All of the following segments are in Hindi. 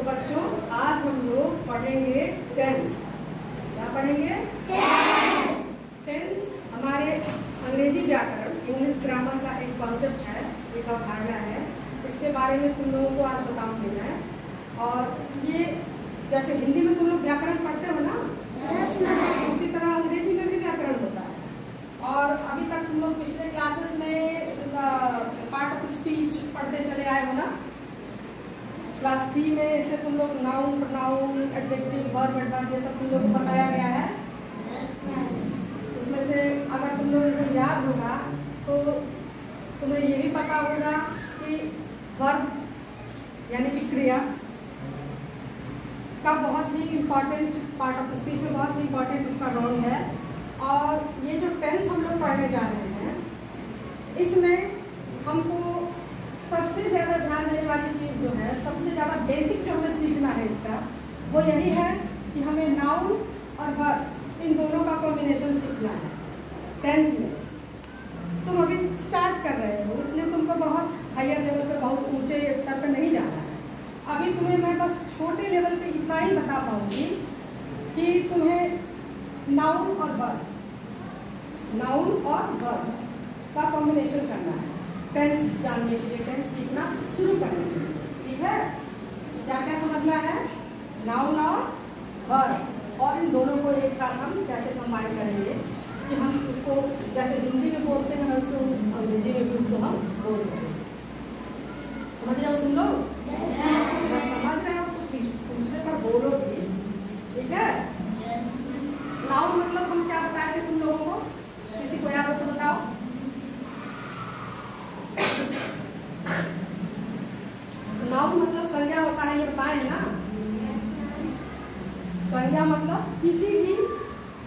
तो बच्चों आज हम लोग पढ़ेंगे टेंस। क्या पढ़ेंगे? टेंस। टेंस हमारे अंग्रेजी व्याकरण इंग्लिश ग्रामर का एक कॉन्सेप्ट है, एक अवधारणा है। इसके बारे में तुम लोगों को आज बताऊंगी मैं। और ये जैसे हिंदी में तुम लोग व्याकरण पढ़ते हो ना, उसी तरह अंग्रेजी में भी व्याकरण होता है। और अभी तक तुम लोग पिछले क्लासेस में पार्ट ऑफ स्पीच पढ़ते चले आए हो ना। क्लास 3 में इसे तुम लोग noun, pronoun, adjective, verb, adverb ये सब तुम लोग को बताया गया है। उसमें से अगर तुम लोगों को याद होगा तो तुम्हें ये भी पता होगा कि वर्ब यानी कि क्रिया का बहुत ही इम्पॉर्टेंट पार्ट ऑफ स्पीच में बहुत ही इम्पॉर्टेंट उसका रोल है। और ये जो टेंस हम लोग पढ़ने जा रहे हैं, इसमें हमको सबसे ज़्यादा ध्यान देने वाली चीज़ जो है, सबसे ज़्यादा बेसिक जो हमें सीखना है इसका, वो यही है कि हमें नाउन और वर्ब इन दोनों का कॉम्बिनेशन सीखना है टेंस में। तुम अभी स्टार्ट कर रहे हो, इसलिए तुमको बहुत हायर लेवल पर, बहुत ऊंचे स्तर पर नहीं जाना है। अभी तुम्हें मैं बस छोटे लेवल पे इतना ही बता पाऊंगी कि तुम्हें नाउन और वर्ब का कॉम्बिनेशन करना है टेंस जानने के लिए, टेंस सीखना शुरू करने के लिए। ठीक है? क्या क्या समझना है? नाउन और वर्ब, और इन दोनों को एक साथ हम कैसे कंबाइन करेंगे कि हम उसको जैसे हिंदी में बोलते हैं उसको अंग्रेजी में भी उसको हम बोल सकें। समझ रहे हो तुम लोग? समझ रहे हो तो पूछने पर बोलो भी। ठीक है? नाउन मतलब हम क्या बताएंगे तुम लोगों को? किसी को याद हो तो बताओ। नाउन मतलब संज्ञा होता है, ये बताए ना। संज्ञा मतलब किसी भी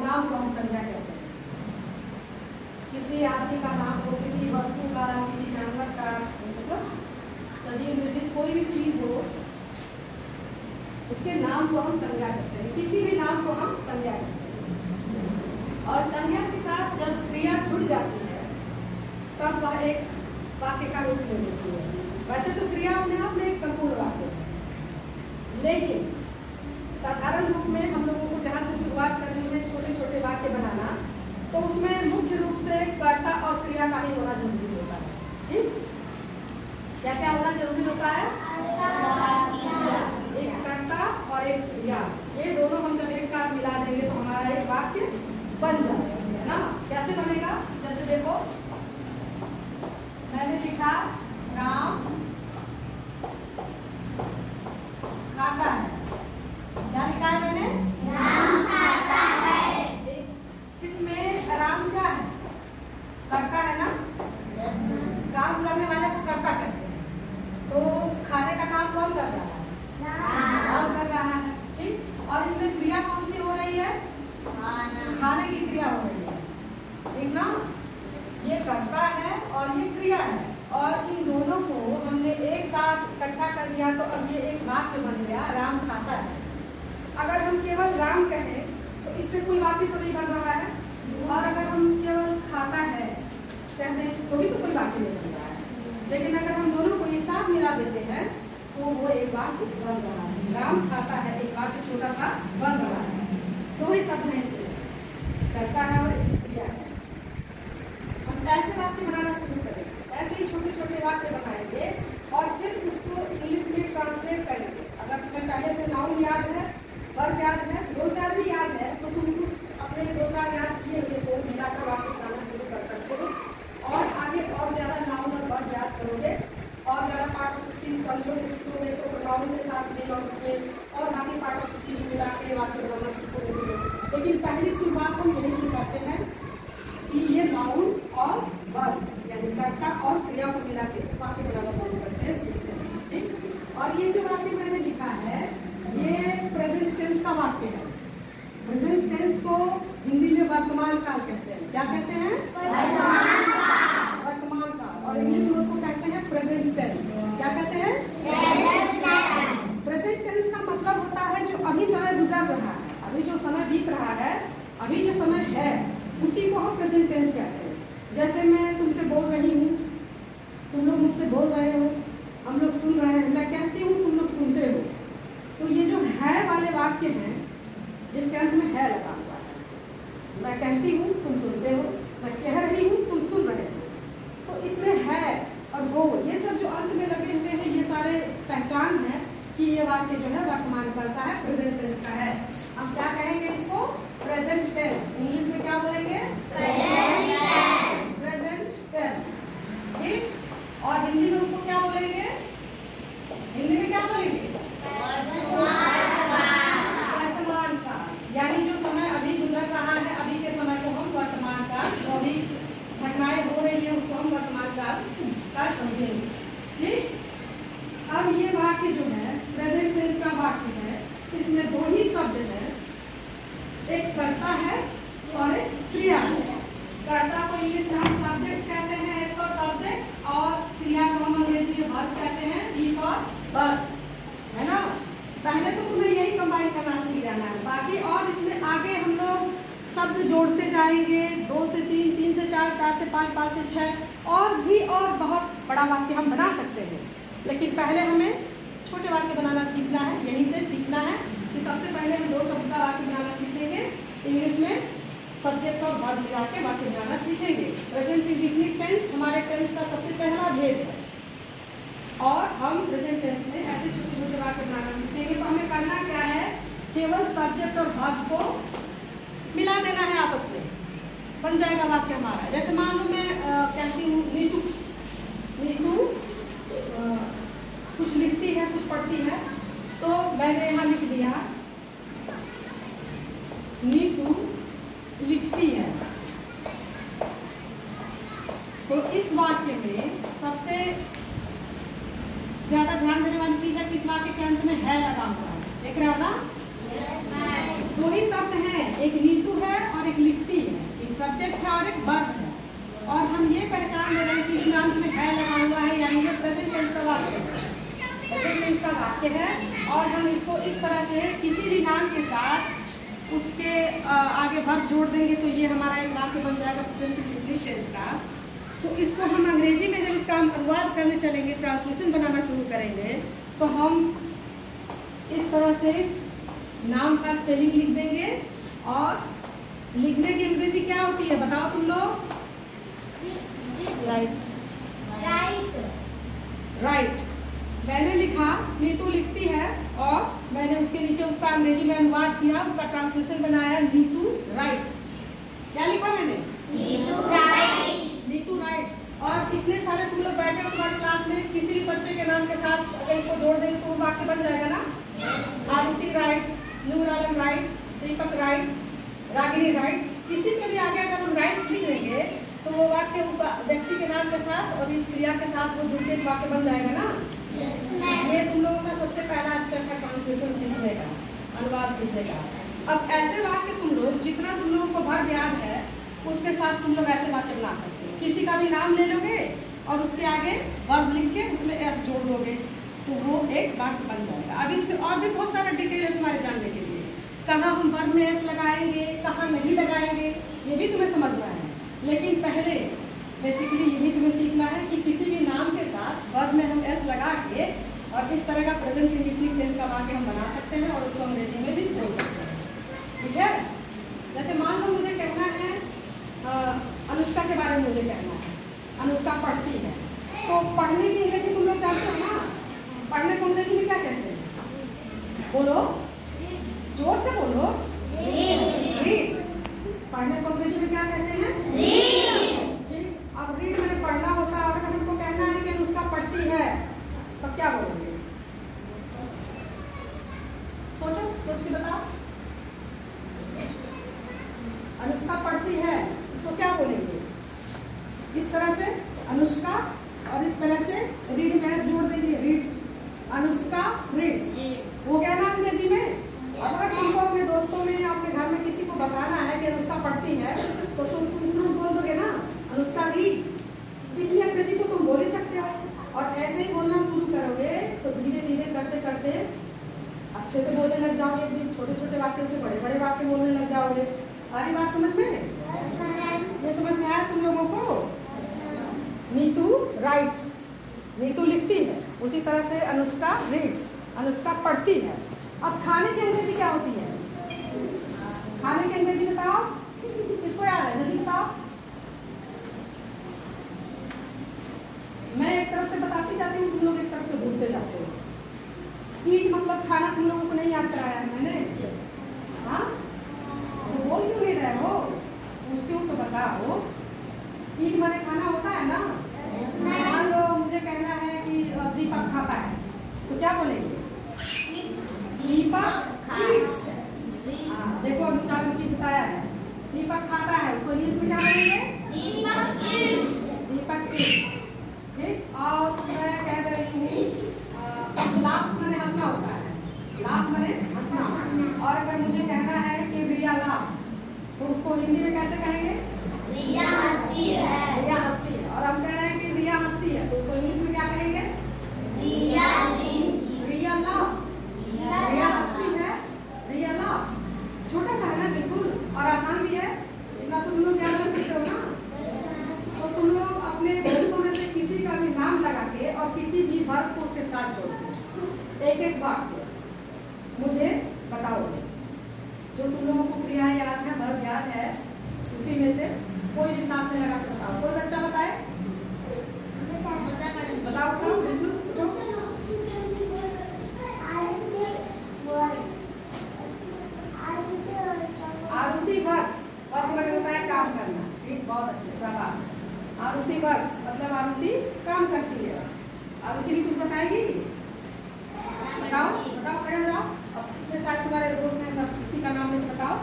नाम को हम संज्ञा कहते हैं। किसी आदमी का नाम हो, किसी वस्तु का, किसी जानवर का, मतलब सजीव निर्जीव कोई भी चीज हो, उसके नाम को हम संज्ञा कहते हैं। किसी भी नाम को हम संज्ञा कहते हैं। और संज्ञा के साथ जब क्रिया जुड़ जाती है तब वह एक वाक्य का रूप ले लेती है। वैसे तो क्रिया अपने आप में एक संपूर्ण वाक्य है, लेकिन साधारण रूप में हम लोगों को जहाँ से शुरुआत करनी है छोटे छोटे वाक्य बनाना, तो उसमें मुख्य रूप से कर्ता और क्रिया का ही होना जरूरी होता है। ठीक? क्या क्या होना जरूरी होता है? एक कर्ता और एक क्रिया, ये दोनों हम जब एक साथ मिला देंगे तो हमारा एक वाक्य बन जाएगा, है ना? कैसे बनेगा? जैसे देखो, मैंने लिखा राम खाता है। क्या लिखा है मैंने? राम खाता है। इसमें राम क्या है? करता है ना। काम करने वाले को कर्ता कहते हैं। तो खाने का काम कौन कर रहा है? राम कर रहा है। ठीक? और इसमें क्रिया कौन सी हो रही है? खाने की क्रिया हो रही है। ठीक ना? ये कर्ता है और ये क्रिया है, और इन दोनों को हमने एक साथ इकट्ठा कर दिया तो अब ये एक वाक्य बन गया, राम खाता है। अगर हम केवल राम कहें तो इससे कोई वाक्य तो नहीं बन रहा है, और अगर हम केवल खाता है कहते हैं तो भी तो कोई वाक्य नहीं बन रहा है। लेकिन अगर हम दोनों को एक साथ मिला देते हैं तो वो एक वाक्य बन रहा है। राम खाता है एक वाक्य छोटा सा बन रहा है। दो ही शब्द है इसमें, करता है और क्रिया है। हम ऐसे वाक्य बनाना शुरू करेंगे, ऐसे ही छोटे छोटे वाक्य बनाएंगे और फिर उसको इंग्लिश में ट्रांसलेट करेंगे। अगर तुम्हें पहले से नाउन याद है, वर्ब याद है, दो चार भी याद है, तो तुम कुछ अपने दो चार याद किए हुए को मिलाकर वाक्य बनाना शुरू कर सकते हो। और आगे और ज़्यादा नाउन और वर्ब याद करोगे और ज़्यादा पार्ट ऑफ स्पीच समझोगे, सीखोगे तो नाउन के साथ भी और उसमें और बाकी पार्ट ऑफ स्पीच मिला के वाक्य बनाना सीखोगे। लेकिन पहली शुरुआत हम यही से करते हैं कि ये नाउन और वर्ब यानी कर्ता और क्रिया को मिला के वाक्य बनाना शुरू करते हैं, सीखते हैं। ठीक? और ये जो वाक्य मैंने लिखा है ये प्रेजेंट टेंस का वाक्य है। प्रेजेंट टेंस को हिंदी में वर्तमान काल कहते हैं। क्या कहते हैं? वर्तमान काल। और इंग्लिश में उसको कहते हैं प्रेजेंट टेंस। क्या कहते हैं? प्रेजेंट टेंस का मतलब होता है जो अभी समय गुजर रहा है, अभी जो समय बीत रहा है, अभी जो समय है, उसी को हम प्रेजेंट टेंस कहते हैं। जैसे मैं तुमसे बोल रही हूँ, तुम लोग मुझसे बोल रहे हो, हम लोग सुन रहे हैं, मैं कहती हूँ तुम लोग सुनते हो। मैं कहती हूँ तुम सुनते हो, मैं कह रही हूँ तुम सुन रहे हो। तो इसमें है और वो ये सब जो अंत में लगे हुए हैं ये सारे पहचान है कि ये वाक्य जो है वर्तमान काल का है, प्रेजेंट टेंस का है। हम क्या कहेंगे इसको? Present tense. इंग्लिश में क्या बोलेंगे? Present tense. ठीक। और हिंदी में उसको क्या बोलेंगे? हिंदी में क्या बोलेंगे? वर्तमान काल। यानी जो समय अभी गुजर रहा है, अभी के समय को हम वर्तमान काल, जो अभी घटनाएं हो रही है उसको हम वर्तमान काल का समझेंगे। ठीक। अब ये वाक्य जो है प्रेजेंट टेंस का वाक्य है, इसमें दो ही शब्द है, एक कर्ता है और एक क्रिया है। कर्ता को इंग्लिश में हम सब्जेक्ट कहते हैं, एस फॉर सब्जेक्ट, और क्रिया को हम अंग्रेजी में वर्ब कहते हैं, बी फॉर वर्ब, है ना। पहले तो तुम्हें यही कंबाइन करना सीख जाना है, बाकी और इसमें आगे हम लोग शब्द जोड़ते जाएंगे, 2 से 3, 3 से 4, 4 से 5, 5 से 6, और भी और बहुत बड़ा वाक्य हम बना सकते हैं। लेकिन पहले हमें छोटे वाक्य बनाना सीखना है, यहीं से सीखना है कि सबसे पहले हम 2 शब्द का वाक्य बनाना सीखेंगे। इंग्लिश में सब्जेक्ट और वर्ब मिला के वाक्य बनाना सीखेंगे। प्रेजेंट इंडेफिनिट टेंस हमारे टेंस का सबसे पहला भेद है, और हम प्रेजेंट टेंस में ऐसे छोटे छोटे वाक्य बनाना सीखेंगे। तो हमें करना क्या है? केवल सब्जेक्ट और वर्ब को मिला देना है, आपस में बन जाएगा वाक्य हमारा। जैसे मान लो मैं कहती हूँ नीतू, नीतू कुछ लिखती है, कुछ पढ़ती है, तो मैंने यहाँ लिख दिया नीतू लिखती है। तो इस वाक्य में सबसे ज्यादा ध्यान देने वाली चीज है कि इस वाक्य के अंत में है लगा हुआ है, देख रहे हो ना? दो ही शब्द हैं, एक नीतू है और एक लिखती है, एक सब्जेक्ट है और एक वर्ब है, और हम ये पहचान ले रहे हैं कि इसमें अंत में है लगा हुआ है, यानी ये प्रेजेंट टेंस का वाक्य है, प्रेजेंट टेंस का वाक्य है। और हम इसको इस तरह से किसी भी नाम के साथ उसके आगे वर्ब जोड़ देंगे तो ये हमारा एक वाक्य बन जाएगा प्रेजेंट इंडेफिनिट टेंस का। तो इसको हम अंग्रेजी में जब इसका हम अनुवाद करने चलेंगे, ट्रांसलेशन बनाना शुरू करेंगे, तो हम इस तरह से नाम का स्पेलिंग लिख देंगे। और लिखने की अंग्रेजी क्या होती है बताओ तुम लोग? राइट। राइट। मैंने लिखा नीतू लिखती है, और मैंने उसके नीचे उसका अंग्रेजी में अनुवाद किया, उसका ट्रांसलेशन बनाया नीतू राइट्स। क्या लिखा मैंने? नीतू राइट्स। और इतने सारे तुम लोग बैठे हो तुम्हारी क्लास में, किसी भी बच्चे के नाम के साथ अगर इसको जोड़ देंगे तो वो वाक्य बन जाएगा ना? आरती राइट्स, नूर आलम राइट्स, दीपक राइट्स, रागिनी राइट्स, किसी के भी आगे अगर हम राइट्स लिख देंगे तो वो वाक्य उस व्यक्ति के नाम के साथ और इस क्रिया के साथ वो जुड़ के वाक्य बन जाएगा ना? ये तुम लोगों का सबसे पहला स्टेप है ट्रांसलेशन सीखने का, अनुवाद सीखने का। अब ऐसे वाक्य तुम लोग जितना तुम लोगों को वर्ब याद है उसके साथ तुम लोग ऐसे वाक्य बना सकते हो। किसी का भी नाम ले लोगे और उसके आगे वर्ब लिख के उसमें एस जोड़ दोगे तो वो एक वाक्य बन जाएगा। अब इसमें और भी बहुत सारा डिटेल है तुम्हारे जानने के लिए, कहाँ हम वर्ब में एस लगाएंगे, कहाँ नहीं लगाएंगे, ये भी तुम्हें समझना है। लेकिन पहले बेसिकली ये भी तुम्हें सीखना है कि किसी भी नाम के साथ वर्ब में हम एस लगा के और इस तरह का प्रेजेंट इंडेफिनिट टेंस का वाक्य हम बना सकते हैं और उसको अंग्रेजी में भी बोल सकते हैं। ठीक है? जैसे मान लो मुझे कहना है अनुष्का के बारे में, मुझे कहना है अनुष्का पढ़ती है, तो पढ़ने की अंग्रेजी तुम लोग जानते हो ना? पढ़ने को अंग्रेजी में क्या कहते हैं? बोलो, जोर से बोलो। रीड। पढ़ने को अंग्रेजी में क्या कहते हैं? रीड। अब रीड मैंने पढ़ना होता है, और अगर हमको कहना है कि अनुष्का पढ़ती है तो क्या बोलोगे? सोचो, सोच के बताओ। अनुष्का पढ़ती है, उसको क्या बोलेंगे? इस तरह से अनुष्का, और इस तरह से रीड में जोड़ देंगे, रीड्स। अनुष्का रीड्स हो गया ना अंग्रेजी में। अगर तुमको अपने दोस्तों में, अपने घर में किसी को बताना है कि अनुष्का पढ़ती है तो तुम तुरंत बोल दोगे ना अनुष्का रीड्स। इतनी अंग्रेजी तो तुम बोल ही सकते हो, और ऐसे ही बोलना शुरू करोगे तो धीरे धीरे करते करते अच्छे से बोलने लग जाओगे। फिर छोटे छोटे वाक्यों से बड़े बड़े वाक्य बोलने लग जाओगे। सारी बात समझ में? ये समझ में आया तुम लोगों को? नीतू राइट्स, नीतू लिखती है, उसी तरह से अनुष्का रीड्स, अनुष्का पढ़ती है। अब खाने की अंग्रेजी क्या होती है? खाने की अंग्रेजी बताओ। इस किसको याद है? जल्दी बताओ। मैं एक तरफ से बताती जाती हूँ, तुम लोग एक तरफ से भूलते जाते हो। ईट मतलब खाना तुम लोगों को नहीं याद कराया है मैंने? हाँ, तो बोल क्यों नहीं रहे हो? पूछती हूँ तो बताओ। ईट माने खाना होता है ना? मान लो मुझे कहना है कि दीपक खाता है, तो क्या बोलेंगे? दीपक ईट्स। देखो अनुसार की बताया है, दीपक खाता है, उसको इंग्लिश में क्या बोलेंगे? दीपक ईट्स। दीपक ईट्स। ठीक। और मैं कह रही हूँ लाफ माने हंसना होता है। लाफ माने हंसना। और अगर मुझे कहना है कि रिया लाफ्स, तो उसको हिंदी में कैसे कहेंगे? रिया हंसती है। रिया हंसती है। और हम कह रहे हैं कि रिया हंसती है, तो उसको इंग्लिश में क्या कहेंगे? रिया लाफ्स। रिया हंसती है, रिया लाफ्स। छोटा सा है ना बिल्कुल, और आसान भी है, इतना तुम लोग याद रख सकते हो ना। तो तुम लोग अपने दोस्तों में से किसी का भी नाम लगा के और किसी भी वर्ब को उसके साथ जोड़ दो, एक एक वाक्य मुझे बताओगे। जो तुम लोगों को क्रिया याद है, वर्ब याद है, उसी में से कोई भी साथ में लगा के बताओ। कोई बच्चा बताए? बताओ बताओ बिल्कुल। आरुति वर्क्स, वर्क मतलब होता है काम करना। ठीक, बहुत अच्छे, शाबाश। आरुति वर्क्स मतलब आरुति काम करती है। आरुति भी कुछ बताएगी? बताओ बताओ, खड़े हो जाओ। अब कितने सारे तुम्हारे दोस्त हैं, सब किसी का नाम नहीं बताओ।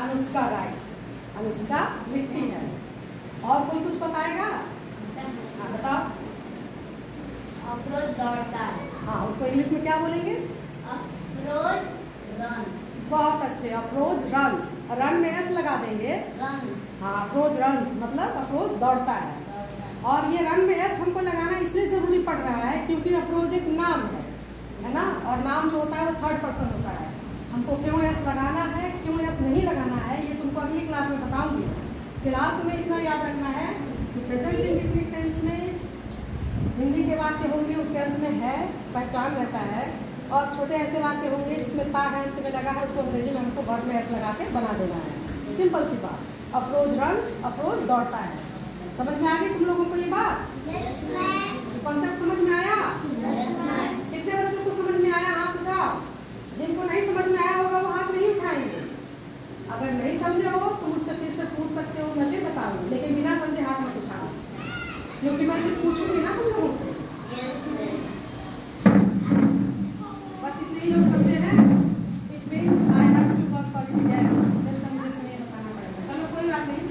अनुष्का राइट्स। अनुष्का लिखती है। और कोई कुछ बताएगा? हाँ बताओ। अफरोज दौड़ता है। हाँ, उसको इंग्लिश में क्या बोलेंगे? अफरोज रन। बहुत अच्छे, अफरोज रन्स। रन में एस लगा देंगे। रन्स। हाँ, अफरोज रन्स मतलब अफरोज दौड़ता है। और ये रन में एस हमको लगाना इसलिए जरूरी पड़ रहा है क्योंकि अफरोज एक नाम है ना, और नाम जो होता है वो थर्ड पर्सन होता है। हमको क्यों एस लगाना है, क्यों एस नहीं लगाना है, ये तुमको अगली क्लास में बताऊंगी। फिलहाल तुम्हें इतना याद रखना है कि प्रेजेंट इंडेफिनिट टेंस में हिंदी के वाक्य होंगे, उसके अंत में है पहचान रहता है, और छोटे ऐसे वाक्य होंगे जिसमें ता है अंत में लगा है, उसको अंग्रेजी में हमको वर्ब में एस लगा के बना देना है। सिंपल सी बात। अफरोज रन्स, अफरोज दौड़ता है। समझ में आ गई तुम लोगों को ये बात? कॉन्सेप्ट समझ में आया? कितने बच्चों को समझ में आया? हाथ उठाओ। जिनको नहीं समझ में आया होगा वो हाथ नहीं उठाएंगे। अगर नहीं समझे हो तो मुझसे फिर से पूछ सकते हो, मैं भी बताऊंगी, लेकिन बिना समझे हाथ मत उठाओ, क्योंकि मैं फिर पूछूंगी ना तुम लोगों से। बस इतने ही लोग समझे हैं। It means I have to work for it again. मुझे तुम्हें बताना पड़ेगा। चलो कोई बात नहीं,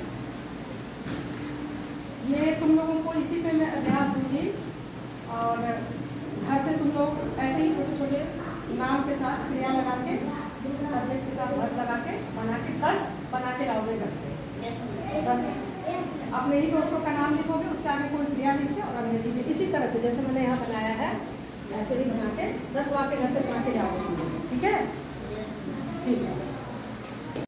ये तुम लोगों को इसी पे मैं अभ्यास दूंगी, और घर से तुम लोग ऐसे ही छोटे छोटे नाम के साथ क्रिया लगा के, सब्जेक्ट के साथ वर्ब लगा के बना के 10 बना के लाओगे घर से। 10 अपने ही दोस्तों का नाम लिखोगे, उसके आगे कोई क्रिया लिखे और अंग्रेजी में इसी तरह से जैसे मैंने यहाँ बनाया है ऐसे ही बना के 10 वाक्य घर से बना के जाओगे। ठीक है? ठीक है।